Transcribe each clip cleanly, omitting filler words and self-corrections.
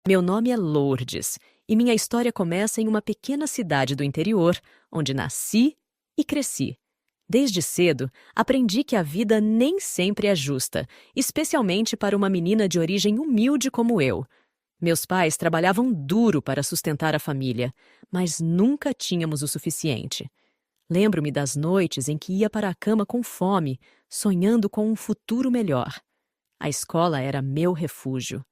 Meu nome é Lourdes e minha história começa em uma pequena cidade do interior, onde nasci e cresci. Desde cedo, aprendi que a vida nem sempre é justa, especialmente para uma menina de origem humilde como eu. Meus pais trabalhavam duro para sustentar a família, mas nunca tínhamos o suficiente. Lembro-me das noites em que ia para a cama com fome, sonhando com um futuro melhor. A escola era meu refúgio.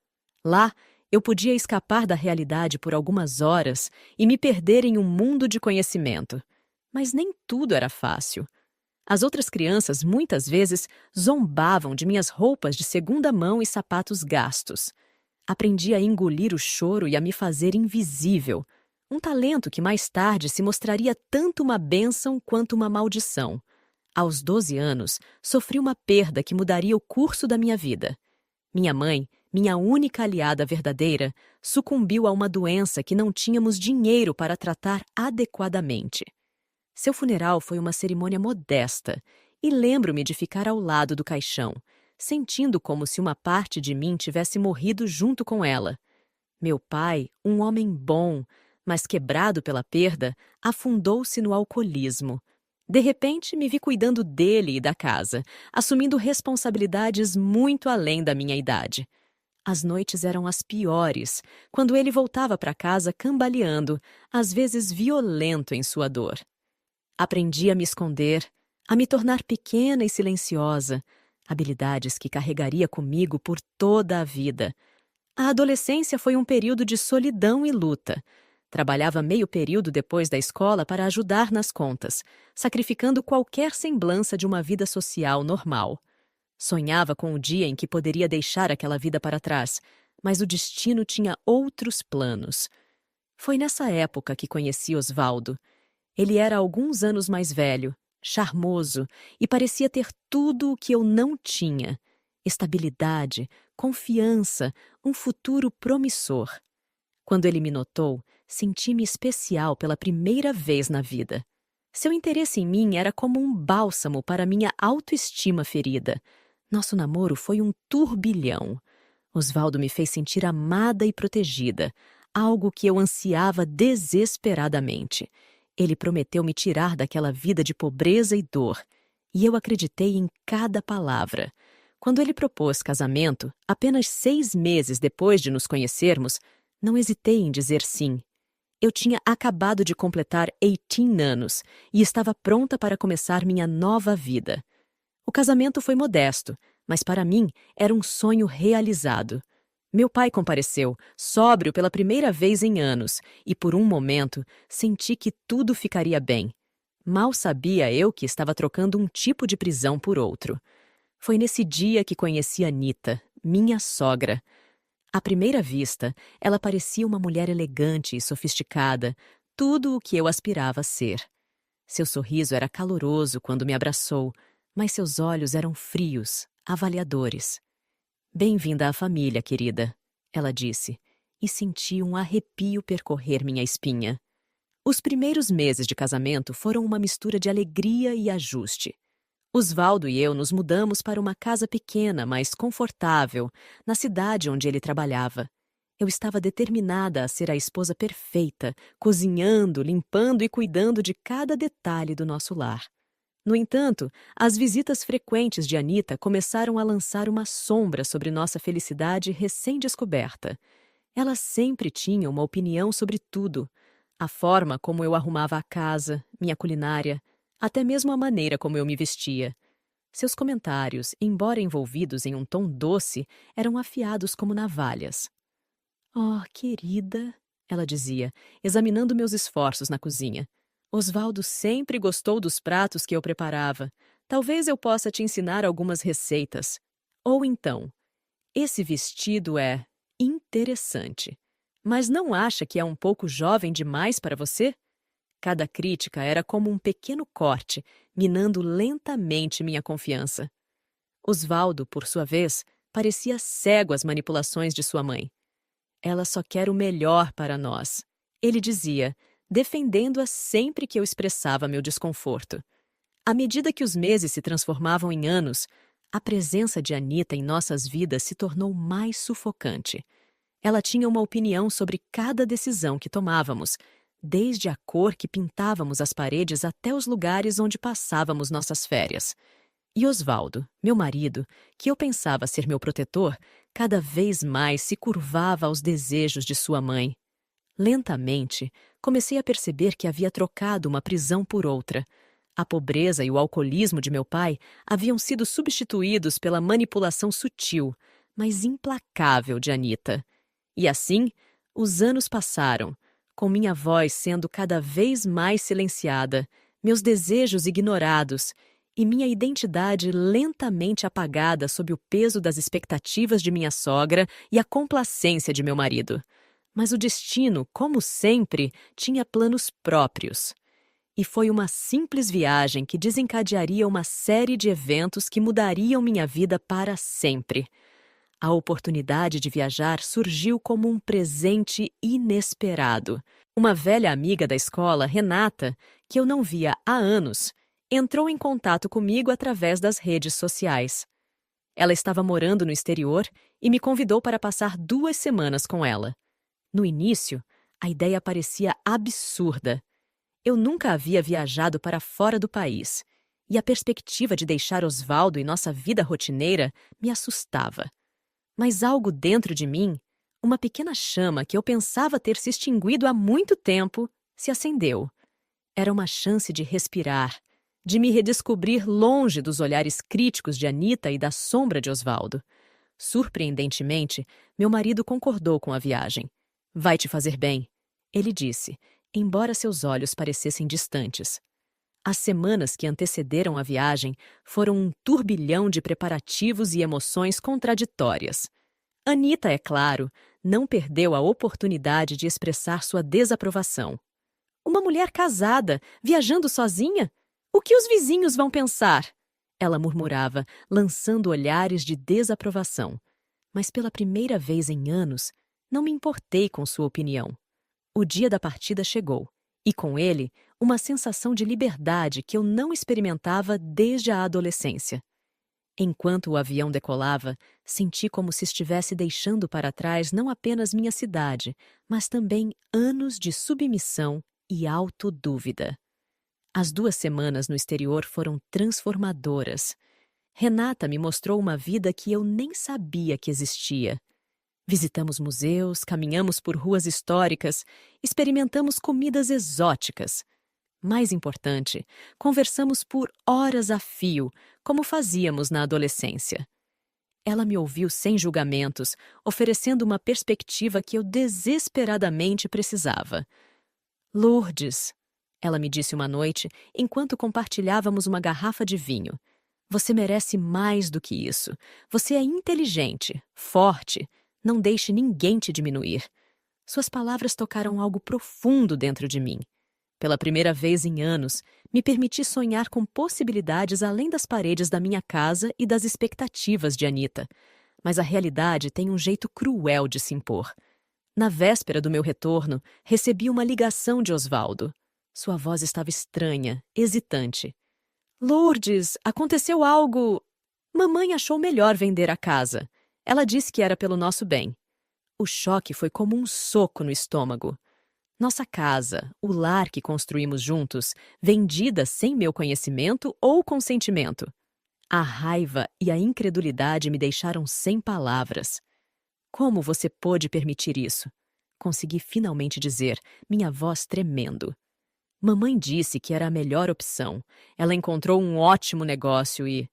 Lá, eu podia escapar da realidade por algumas horas e me perder em um mundo de conhecimento. Mas nem tudo era fácil. As outras crianças muitas vezes zombavam de minhas roupas de segunda mão e sapatos gastos. Aprendi a engolir o choro e a me fazer invisível, um talento que mais tarde se mostraria tanto uma bênção quanto uma maldição. Aos 12 anos, sofri uma perda que mudaria o curso da minha vida. Minha mãe, minha única aliada verdadeira, sucumbiu a uma doença que não tínhamos dinheiro para tratar adequadamente. Seu funeral foi uma cerimônia modesta, e lembro-me de ficar ao lado do caixão, sentindo como se uma parte de mim tivesse morrido junto com ela. Meu pai, um homem bom, mas quebrado pela perda, afundou-se no alcoolismo. De repente, me vi cuidando dele e da casa, assumindo responsabilidades muito além da minha idade. As noites eram as piores, quando ele voltava para casa cambaleando, às vezes violento em sua dor. Aprendi a me esconder, a me tornar pequena e silenciosa, habilidades que carregaria comigo por toda a vida. A adolescência foi um período de solidão e luta. Trabalhava meio período depois da escola para ajudar nas contas, sacrificando qualquer semblança de uma vida social normal. Sonhava com o dia em que poderia deixar aquela vida para trás, mas o destino tinha outros planos. Foi nessa época que conheci Osvaldo. Ele era alguns anos mais velho, charmoso e parecia ter tudo o que eu não tinha: estabilidade, confiança, um futuro promissor. Quando ele me notou, senti-me especial pela primeira vez na vida. Seu interesse em mim era como um bálsamo para minha autoestima ferida. Nosso namoro foi um turbilhão. Osvaldo me fez sentir amada e protegida, algo que eu ansiava desesperadamente. Ele prometeu me tirar daquela vida de pobreza e dor, e eu acreditei em cada palavra. Quando ele propôs casamento, apenas 6 meses depois de nos conhecermos, não hesitei em dizer sim. Eu tinha acabado de completar 18 anos e estava pronta para começar minha nova vida. O casamento foi modesto, mas para mim era um sonho realizado. Meu pai compareceu, sóbrio pela primeira vez em anos, e por um momento senti que tudo ficaria bem. Mal sabia eu que estava trocando um tipo de prisão por outro. Foi nesse dia que conheci Anita, minha sogra. À primeira vista, ela parecia uma mulher elegante e sofisticada, tudo o que eu aspirava a ser. Seu sorriso era caloroso quando me abraçou, mas seus olhos eram frios, avaliadores. "Bem-vinda à família, querida", ela disse, e senti um arrepio percorrer minha espinha. Os primeiros meses de casamento foram uma mistura de alegria e ajuste. Osvaldo e eu nos mudamos para uma casa pequena, mas confortável, na cidade onde ele trabalhava. Eu estava determinada a ser a esposa perfeita, cozinhando, limpando e cuidando de cada detalhe do nosso lar. No entanto, as visitas frequentes de Anita começaram a lançar uma sombra sobre nossa felicidade recém-descoberta. Ela sempre tinha uma opinião sobre tudo: a forma como eu arrumava a casa, minha culinária, até mesmo a maneira como eu me vestia. Seus comentários, embora envolvidos em um tom doce, eram afiados como navalhas. "Oh, querida", ela dizia, examinando meus esforços na cozinha. "Osvaldo sempre gostou dos pratos que eu preparava. Talvez eu possa te ensinar algumas receitas. Ou então, esse vestido é interessante. Mas não acha que é um pouco jovem demais para você?" Cada crítica era como um pequeno corte, minando lentamente minha confiança. Osvaldo, por sua vez, parecia cego às manipulações de sua mãe. "Ela só quer o melhor para nós", ele dizia, defendendo-a sempre que eu expressava meu desconforto. À medida que os meses se transformavam em anos, a presença de Anita em nossas vidas se tornou mais sufocante. Ela tinha uma opinião sobre cada decisão que tomávamos, desde a cor que pintávamos as paredes até os lugares onde passávamos nossas férias. E Osvaldo, meu marido, que eu pensava ser meu protetor, cada vez mais se curvava aos desejos de sua mãe. Lentamente, comecei a perceber que havia trocado uma prisão por outra. A pobreza e o alcoolismo de meu pai haviam sido substituídos pela manipulação sutil, mas implacável de Anita. E assim, os anos passaram, com minha voz sendo cada vez mais silenciada, meus desejos ignorados e minha identidade lentamente apagada sob o peso das expectativas de minha sogra e a complacência de meu marido. Mas o destino, como sempre, tinha planos próprios. E foi uma simples viagem que desencadearia uma série de eventos que mudariam minha vida para sempre. A oportunidade de viajar surgiu como um presente inesperado. Uma velha amiga da escola, Renata, que eu não via há anos, entrou em contato comigo através das redes sociais. Ela estava morando no exterior e me convidou para passar 2 semanas com ela. No início, a ideia parecia absurda. Eu nunca havia viajado para fora do país, e a perspectiva de deixar Osvaldo e nossa vida rotineira me assustava. Mas algo dentro de mim, uma pequena chama que eu pensava ter se extinguido há muito tempo, se acendeu. Era uma chance de respirar, de me redescobrir longe dos olhares críticos de Anita e da sombra de Osvaldo. Surpreendentemente, meu marido concordou com a viagem. Vai te fazer bem, ele disse, embora seus olhos parecessem distantes. As semanas que antecederam a viagem foram um turbilhão de preparativos e emoções contraditórias. Anita, é claro, não perdeu a oportunidade de expressar sua desaprovação. Uma mulher casada, viajando sozinha? O que os vizinhos vão pensar? Ela murmurava, lançando olhares de desaprovação. Mas pela primeira vez em anos, não me importei com sua opinião. O dia da partida chegou, e com ele, uma sensação de liberdade que eu não experimentava desde a adolescência. Enquanto o avião decolava, senti como se estivesse deixando para trás não apenas minha cidade, mas também anos de submissão e autodúvida. As 2 semanas no exterior foram transformadoras. Renata me mostrou uma vida que eu nem sabia que existia. Visitamos museus, caminhamos por ruas históricas, experimentamos comidas exóticas. Mais importante, conversamos por horas a fio, como fazíamos na adolescência. Ela me ouviu sem julgamentos, oferecendo uma perspectiva que eu desesperadamente precisava. Lourdes, ela me disse uma noite, enquanto compartilhávamos uma garrafa de vinho. Você merece mais do que isso. Você é inteligente, forte. Não deixe ninguém te diminuir. Suas palavras tocaram algo profundo dentro de mim. Pela primeira vez em anos, me permiti sonhar com possibilidades além das paredes da minha casa e das expectativas de Anita. Mas a realidade tem um jeito cruel de se impor. Na véspera do meu retorno, recebi uma ligação de Osvaldo. Sua voz estava estranha, hesitante. Lourdes, aconteceu algo. Mamãe achou melhor vender a casa. Ela disse que era pelo nosso bem. O choque foi como um soco no estômago. Nossa casa, o lar que construímos juntos, vendida sem meu conhecimento ou consentimento. A raiva e a incredulidade me deixaram sem palavras. Como você pôde permitir isso? Consegui finalmente dizer, minha voz tremendo. Mamãe disse que era a melhor opção. Ela encontrou um ótimo negócio e...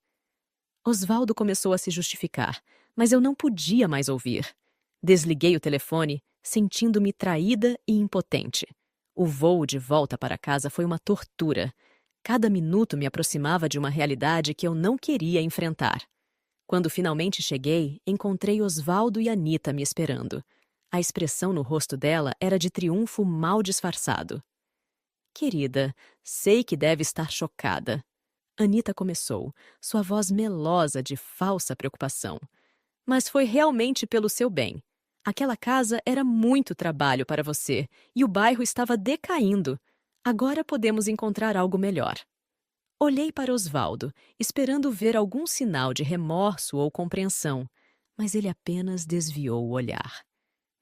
Osvaldo começou a se justificar, mas eu não podia mais ouvir. Desliguei o telefone, sentindo-me traída e impotente. O voo de volta para casa foi uma tortura. Cada minuto me aproximava de uma realidade que eu não queria enfrentar. Quando finalmente cheguei, encontrei Osvaldo e Anita me esperando. A expressão no rosto dela era de triunfo mal disfarçado. Querida, sei que deve estar chocada. Anita começou, sua voz melosa de falsa preocupação. Mas foi realmente pelo seu bem. Aquela casa era muito trabalho para você e o bairro estava decaindo. Agora podemos encontrar algo melhor. Olhei para Osvaldo, esperando ver algum sinal de remorso ou compreensão, mas ele apenas desviou o olhar.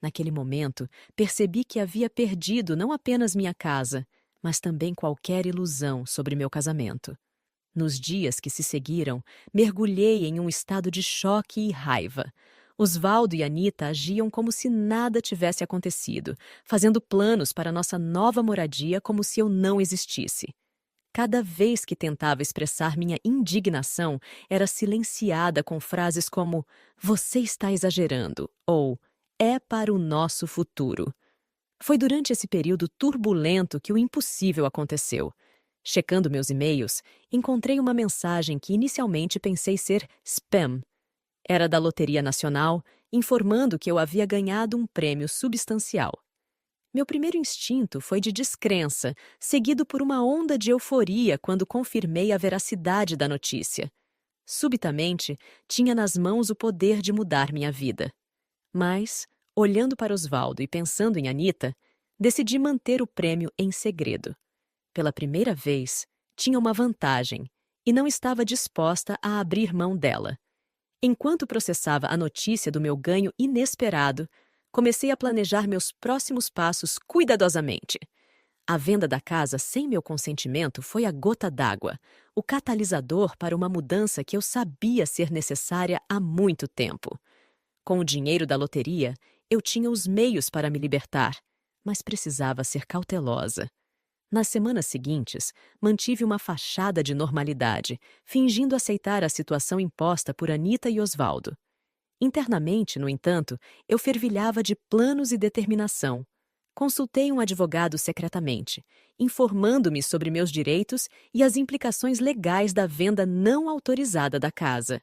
Naquele momento, percebi que havia perdido não apenas minha casa, mas também qualquer ilusão sobre meu casamento. Nos dias que se seguiram, mergulhei em um estado de choque e raiva. Osvaldo e Anita agiam como se nada tivesse acontecido, fazendo planos para nossa nova moradia como se eu não existisse. Cada vez que tentava expressar minha indignação, era silenciada com frases como "Você está exagerando" ou "É para o nosso futuro". Foi durante esse período turbulento que o impossível aconteceu. Checando meus e-mails, encontrei uma mensagem que inicialmente pensei ser spam. Era da Loteria Nacional, informando que eu havia ganhado um prêmio substancial. Meu primeiro instinto foi de descrença, seguido por uma onda de euforia quando confirmei a veracidade da notícia. Subitamente, tinha nas mãos o poder de mudar minha vida. Mas, olhando para Osvaldo e pensando em Anita, decidi manter o prêmio em segredo. Pela primeira vez, tinha uma vantagem e não estava disposta a abrir mão dela. Enquanto processava a notícia do meu ganho inesperado, comecei a planejar meus próximos passos cuidadosamente. A venda da casa sem meu consentimento foi a gota d'água, o catalisador para uma mudança que eu sabia ser necessária há muito tempo. Com o dinheiro da loteria, eu tinha os meios para me libertar, mas precisava ser cautelosa. Nas semanas seguintes, mantive uma fachada de normalidade, fingindo aceitar a situação imposta por Anita e Osvaldo. Internamente, no entanto, eu fervilhava de planos e determinação. Consultei um advogado secretamente, informando-me sobre meus direitos e as implicações legais da venda não autorizada da casa.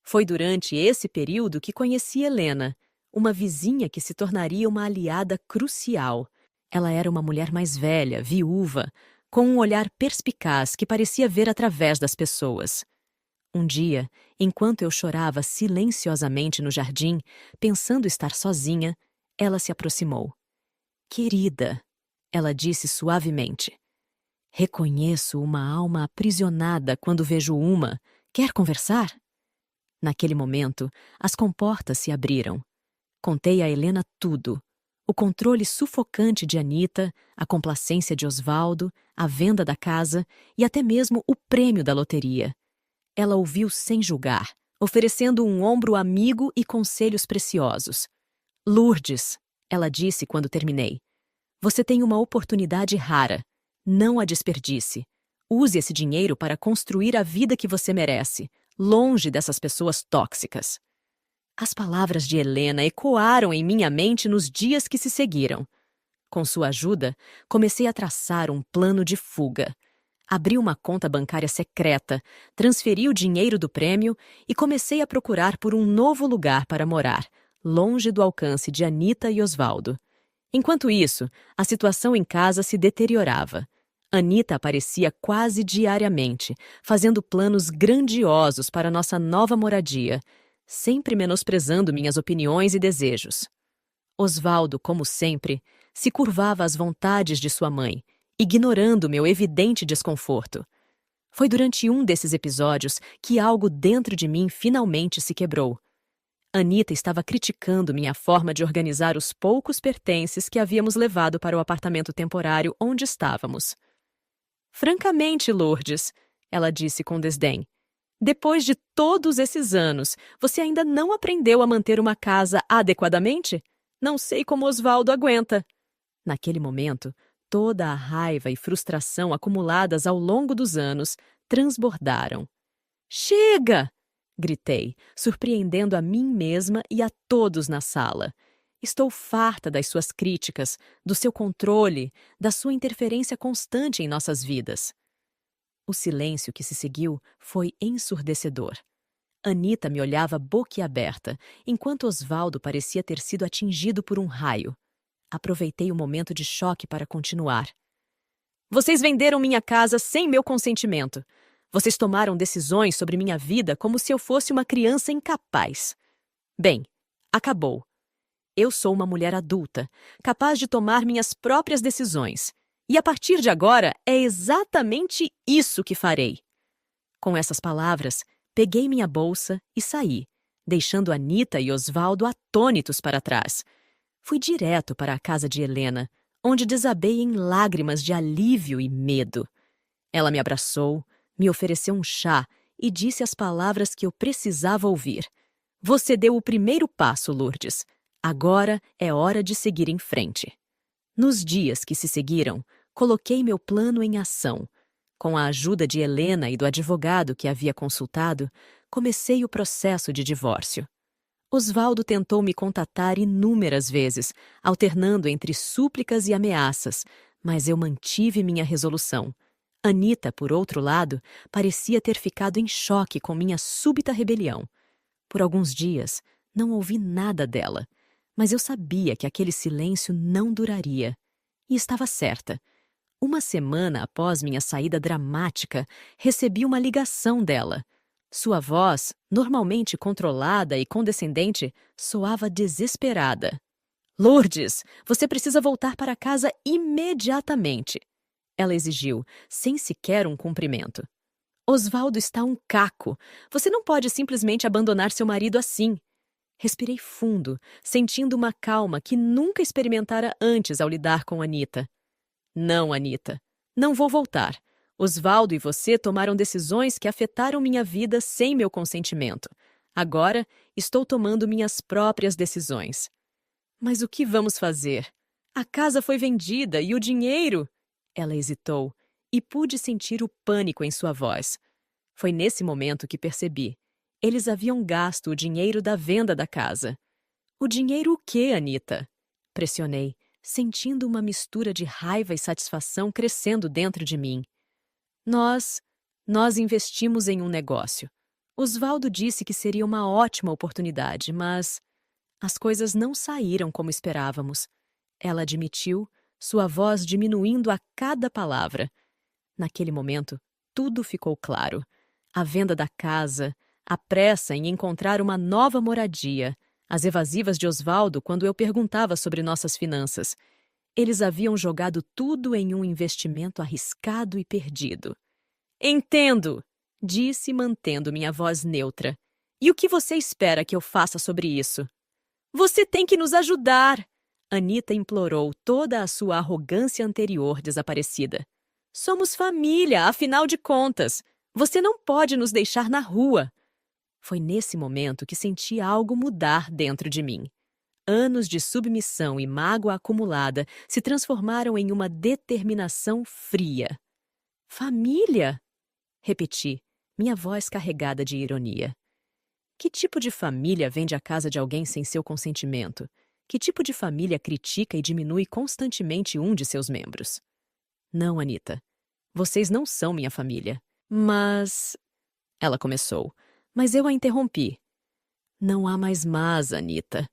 Foi durante esse período que conheci Helena, uma vizinha que se tornaria uma aliada crucial. Ela era uma mulher mais velha, viúva, com um olhar perspicaz que parecia ver através das pessoas. Um dia, enquanto eu chorava silenciosamente no jardim, pensando estar sozinha, ela se aproximou. "Querida", ela disse suavemente, "reconheço uma alma aprisionada quando vejo uma. Quer conversar?" Naquele momento, as comportas se abriram. Contei a Helena tudo. O controle sufocante de Anita, a complacência de Osvaldo, a venda da casa e até mesmo o prêmio da loteria. Ela ouviu sem julgar, oferecendo um ombro amigo e conselhos preciosos. "Lourdes", ela disse quando terminei, "você tem uma oportunidade rara. Não a desperdice. Use esse dinheiro para construir a vida que você merece, longe dessas pessoas tóxicas." As palavras de Helena ecoaram em minha mente nos dias que se seguiram. Com sua ajuda, comecei a traçar um plano de fuga. Abri uma conta bancária secreta, transferi o dinheiro do prêmio e comecei a procurar por um novo lugar para morar, longe do alcance de Anita e Osvaldo. Enquanto isso, a situação em casa se deteriorava. Anita aparecia quase diariamente, fazendo planos grandiosos para nossa nova moradia, sempre menosprezando minhas opiniões e desejos. Osvaldo, como sempre, se curvava às vontades de sua mãe, ignorando meu evidente desconforto. Foi durante um desses episódios que algo dentro de mim finalmente se quebrou. Anita estava criticando minha forma de organizar os poucos pertences que havíamos levado para o apartamento temporário onde estávamos. "Francamente, Lourdes", ela disse com desdém, "depois de todos esses anos, você ainda não aprendeu a manter uma casa adequadamente? Não sei como Osvaldo aguenta." Naquele momento, toda a raiva e frustração acumuladas ao longo dos anos transbordaram. "Chega!" gritei, surpreendendo a mim mesma e a todos na sala. "Estou farta das suas críticas, do seu controle, da sua interferência constante em nossas vidas." O silêncio que se seguiu foi ensurdecedor. Anita me olhava boquiaberta, enquanto Osvaldo parecia ter sido atingido por um raio. Aproveitei o momento de choque para continuar. "Vocês venderam minha casa sem meu consentimento. Vocês tomaram decisões sobre minha vida como se eu fosse uma criança incapaz. Bem, acabou. Eu sou uma mulher adulta, capaz de tomar minhas próprias decisões. E a partir de agora, é exatamente isso que farei." Com essas palavras, peguei minha bolsa e saí, deixando Anita e Osvaldo atônitos para trás. Fui direto para a casa de Helena, onde desabei em lágrimas de alívio e medo. Ela me abraçou, me ofereceu um chá e disse as palavras que eu precisava ouvir. Você deu o primeiro passo, Lourdes. Agora é hora de seguir em frente. Nos dias que se seguiram, coloquei meu plano em ação. Com a ajuda de Helena e do advogado que havia consultado, comecei o processo de divórcio. Osvaldo tentou me contatar inúmeras vezes, alternando entre súplicas e ameaças, mas eu mantive minha resolução. Anita, por outro lado, parecia ter ficado em choque com minha súbita rebelião. Por alguns dias, não ouvi nada dela, mas eu sabia que aquele silêncio não duraria. E estava certa. Uma semana após minha saída dramática, recebi uma ligação dela. Sua voz, normalmente controlada e condescendente, soava desesperada. Lourdes, você precisa voltar para casa imediatamente. Ela exigiu, sem sequer um cumprimento. Osvaldo está um caco. Você não pode simplesmente abandonar seu marido assim. Respirei fundo, sentindo uma calma que nunca experimentara antes ao lidar com Anita. Não, Anita. Não vou voltar. Osvaldo e você tomaram decisões que afetaram minha vida sem meu consentimento. Agora, estou tomando minhas próprias decisões. Mas o que vamos fazer? A casa foi vendida e o dinheiro... Ela hesitou e pude sentir o pânico em sua voz. Foi nesse momento que percebi. Eles haviam gasto o dinheiro da venda da casa. O dinheiro o quê, Anita? Pressionei, sentindo uma mistura de raiva e satisfação crescendo dentro de mim. Nós investimos em um negócio. Osvaldo disse que seria uma ótima oportunidade, mas as coisas não saíram como esperávamos. Ela admitiu, sua voz diminuindo a cada palavra. Naquele momento, tudo ficou claro. A venda da casa, a pressa em encontrar uma nova moradia, as evasivas de Osvaldo quando eu perguntava sobre nossas finanças. Eles haviam jogado tudo em um investimento arriscado e perdido. Entendo, disse, mantendo minha voz neutra. E o que você espera que eu faça sobre isso? Você tem que nos ajudar! Anita implorou, toda a sua arrogância anterior desaparecida. Somos família, afinal de contas. Você não pode nos deixar na rua. Foi nesse momento que senti algo mudar dentro de mim. Anos de submissão e mágoa acumulada se transformaram em uma determinação fria. Família? Repeti, minha voz carregada de ironia. Que tipo de família vende a casa de alguém sem seu consentimento? Que tipo de família critica e diminui constantemente um de seus membros? Não, Anita. Vocês não são minha família. Mas... Ela começou, mas eu a interrompi. Não há mais mas, Anita.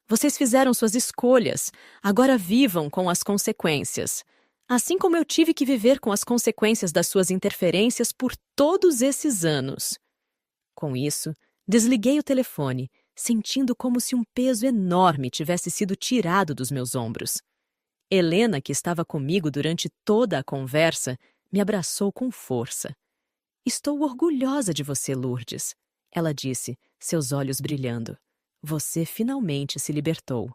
Vocês fizeram suas escolhas. Agora vivam com as consequências. Assim como eu tive que viver com as consequências das suas interferências por todos esses anos. Com isso, desliguei o telefone, sentindo como se um peso enorme tivesse sido tirado dos meus ombros. Helena, que estava comigo durante toda a conversa, me abraçou com força. Estou orgulhosa de você, Lourdes, ela disse, seus olhos brilhando. Você finalmente se libertou.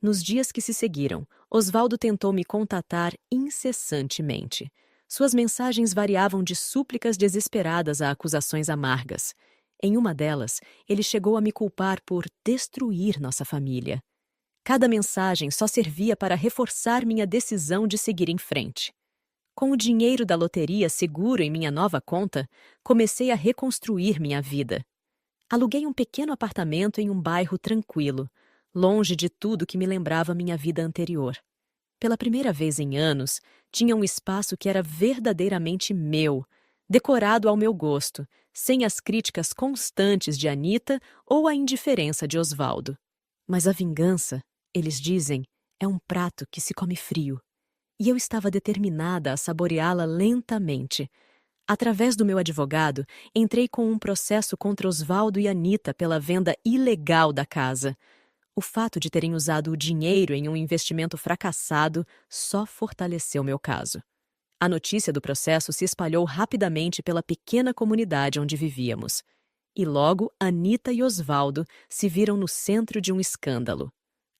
Nos dias que se seguiram, Osvaldo tentou me contatar incessantemente. Suas mensagens variavam de súplicas desesperadas a acusações amargas. Em uma delas, ele chegou a me culpar por destruir nossa família. Cada mensagem só servia para reforçar minha decisão de seguir em frente. Com o dinheiro da loteria seguro em minha nova conta, comecei a reconstruir minha vida. Aluguei um pequeno apartamento em um bairro tranquilo, longe de tudo que me lembrava minha vida anterior. Pela primeira vez em anos, tinha um espaço que era verdadeiramente meu, decorado ao meu gosto, sem as críticas constantes de Anita ou a indiferença de Osvaldo. Mas a vingança, eles dizem, é um prato que se come frio. E eu estava determinada a saboreá-la lentamente. Através do meu advogado, entrei com um processo contra Osvaldo e Anita pela venda ilegal da casa. O fato de terem usado o dinheiro em um investimento fracassado só fortaleceu meu caso. A notícia do processo se espalhou rapidamente pela pequena comunidade onde vivíamos. E logo, Anita e Osvaldo se viram no centro de um escândalo.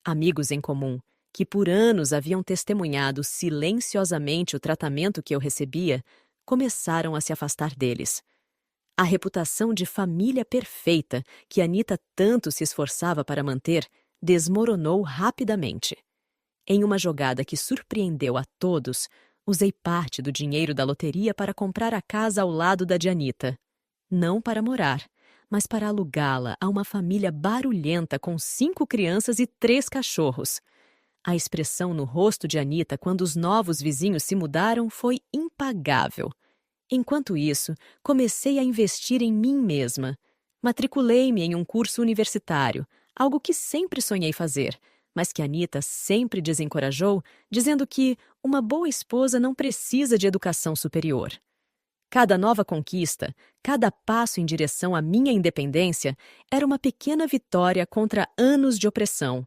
Amigos em comum, que por anos haviam testemunhado silenciosamente o tratamento que eu recebia, começaram a se afastar deles. A reputação de família perfeita que Anita tanto se esforçava para manter desmoronou rapidamente. Em uma jogada que surpreendeu a todos, usei parte do dinheiro da loteria para comprar a casa ao lado da de Anita. Não para morar, mas para alugá-la a uma família barulhenta com 5 crianças e 3 cachorros. A expressão no rosto de Anita quando os novos vizinhos se mudaram foi impagável. Enquanto isso, comecei a investir em mim mesma. Matriculei-me em um curso universitário, algo que sempre sonhei fazer, mas que Anita sempre desencorajou, dizendo que uma boa esposa não precisa de educação superior. Cada nova conquista, cada passo em direção à minha independência, era uma pequena vitória contra anos de opressão.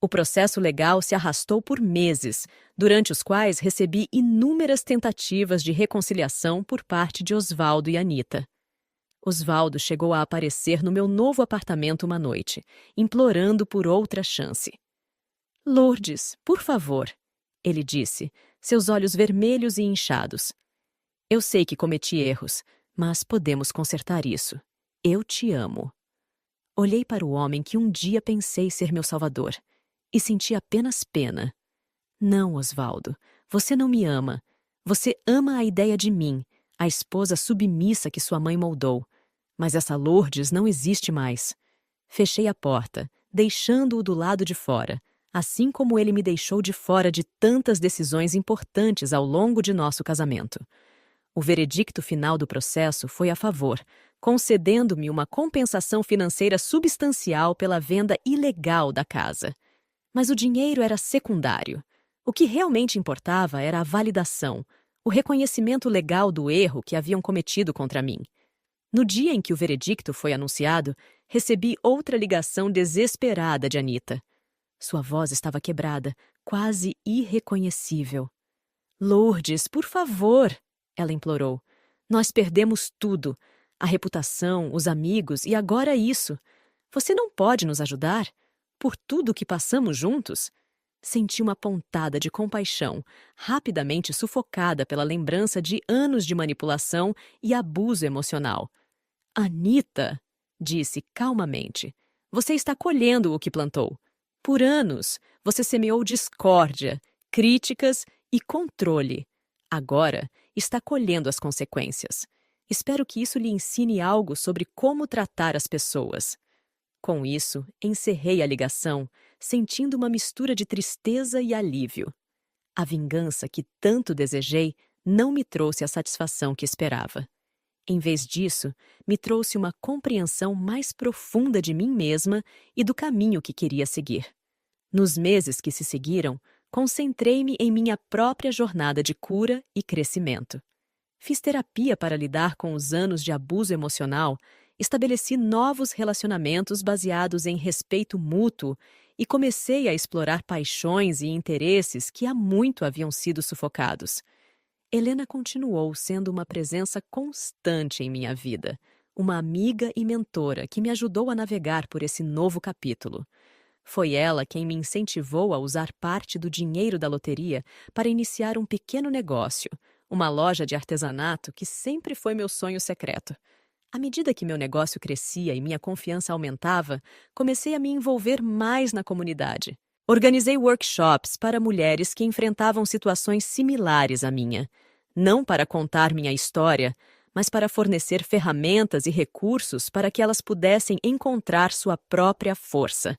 O processo legal se arrastou por meses, durante os quais recebi inúmeras tentativas de reconciliação por parte de Osvaldo e Anita. Osvaldo chegou a aparecer no meu novo apartamento uma noite, implorando por outra chance. "Lourdes, por favor", ele disse, seus olhos vermelhos e inchados. "Eu sei que cometi erros, mas podemos consertar isso. Eu te amo." Olhei para o homem que um dia pensei ser meu salvador e senti apenas pena. "Não, Osvaldo, você não me ama. Você ama a ideia de mim, a esposa submissa que sua mãe moldou. Mas essa Lourdes não existe mais." Fechei a porta, deixando-o do lado de fora, assim como ele me deixou de fora de tantas decisões importantes ao longo de nosso casamento. O veredicto final do processo foi a favor, concedendo-me uma compensação financeira substancial pela venda ilegal da casa. Mas o dinheiro era secundário. O que realmente importava era a validação, o reconhecimento legal do erro que haviam cometido contra mim. No dia em que o veredicto foi anunciado, recebi outra ligação desesperada de Anita. Sua voz estava quebrada, quase irreconhecível. "Lourdes, por favor", ela implorou. "Nós perdemos tudo, a reputação, os amigos e agora isso. Você não pode nos ajudar? Por tudo que passamos juntos?" Senti uma pontada de compaixão, rapidamente sufocada pela lembrança de anos de manipulação e abuso emocional. "Anita", disse calmamente, "você está colhendo o que plantou. Por anos, você semeou discórdia, críticas e controle. Agora, está colhendo as consequências. Espero que isso lhe ensine algo sobre como tratar as pessoas." Com isso, encerrei a ligação, sentindo uma mistura de tristeza e alívio. A vingança que tanto desejei não me trouxe a satisfação que esperava. Em vez disso, me trouxe uma compreensão mais profunda de mim mesma e do caminho que queria seguir. Nos meses que se seguiram, concentrei-me em minha própria jornada de cura e crescimento. Fiz terapia para lidar com os anos de abuso emocional, estabeleci novos relacionamentos baseados em respeito mútuo e comecei a explorar paixões e interesses que há muito haviam sido sufocados. Helena continuou sendo uma presença constante em minha vida, uma amiga e mentora que me ajudou a navegar por esse novo capítulo. Foi ela quem me incentivou a usar parte do dinheiro da loteria para iniciar um pequeno negócio, uma loja de artesanato que sempre foi meu sonho secreto. À medida que meu negócio crescia e minha confiança aumentava, comecei a me envolver mais na comunidade. Organizei workshops para mulheres que enfrentavam situações similares à minha, não para contar minha história, mas para fornecer ferramentas e recursos para que elas pudessem encontrar sua própria força.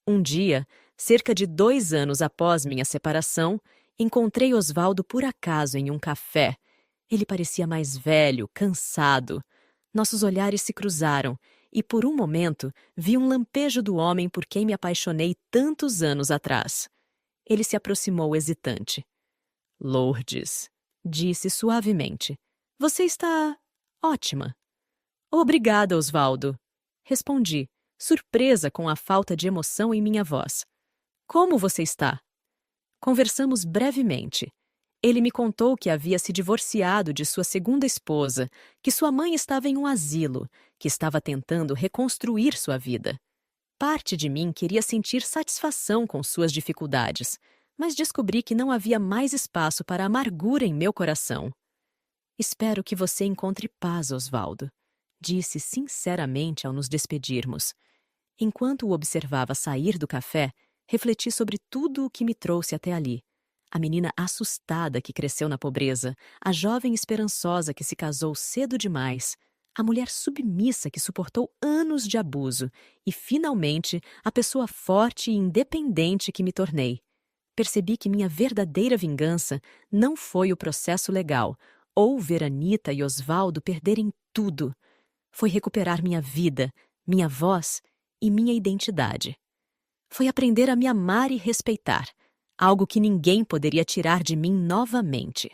Um dia, cerca de 2 anos após minha separação, encontrei Osvaldo por acaso em um café. Ele parecia mais velho, cansado. Nossos olhares se cruzaram e, por um momento, vi um lampejo do homem por quem me apaixonei tantos anos atrás. Ele se aproximou hesitante. "Lourdes", disse suavemente, "você está ótima." "Obrigada, Osvaldo", respondi, surpresa com a falta de emoção em minha voz. "Como você está?" Conversamos brevemente. Ele me contou que havia se divorciado de sua segunda esposa, que sua mãe estava em um asilo, que estava tentando reconstruir sua vida. Parte de mim queria sentir satisfação com suas dificuldades, mas descobri que não havia mais espaço para amargura em meu coração. Espero que você encontre paz, Osvaldo, disse sinceramente ao nos despedirmos. Enquanto o observava sair do café, refleti sobre tudo o que me trouxe até ali. A menina assustada que cresceu na pobreza, a jovem esperançosa que se casou cedo demais, a mulher submissa que suportou anos de abuso e, finalmente, a pessoa forte e independente que me tornei. Percebi que minha verdadeira vingança não foi o processo legal ou ver Anita e Osvaldo perderem tudo. Foi recuperar minha vida, minha voz e minha identidade. Foi aprender a me amar e respeitar, algo que ninguém poderia tirar de mim novamente.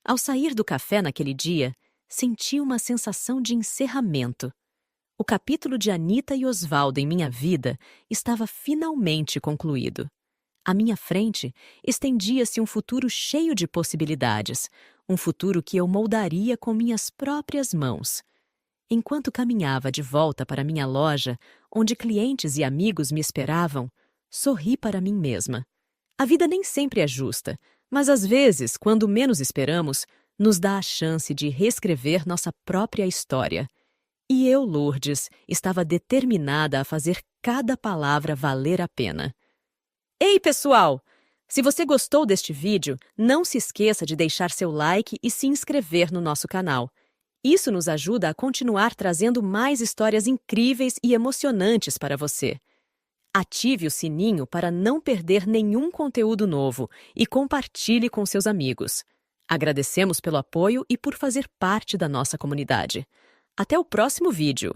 Ao sair do café naquele dia, senti uma sensação de encerramento. O capítulo de Anita e Osvaldo em minha vida estava finalmente concluído. À minha frente, estendia-se um futuro cheio de possibilidades, um futuro que eu moldaria com minhas próprias mãos. Enquanto caminhava de volta para minha loja, onde clientes e amigos me esperavam, sorri para mim mesma. A vida nem sempre é justa, mas às vezes, quando menos esperamos, nos dá a chance de reescrever nossa própria história. E eu, Lourdes, estava determinada a fazer cada palavra valer a pena. Ei, pessoal! Se você gostou deste vídeo, não se esqueça de deixar seu like e se inscrever no nosso canal. Isso nos ajuda a continuar trazendo mais histórias incríveis e emocionantes para você. Ative o sininho para não perder nenhum conteúdo novo e compartilhe com seus amigos. Agradecemos pelo apoio e por fazer parte da nossa comunidade. Até o próximo vídeo!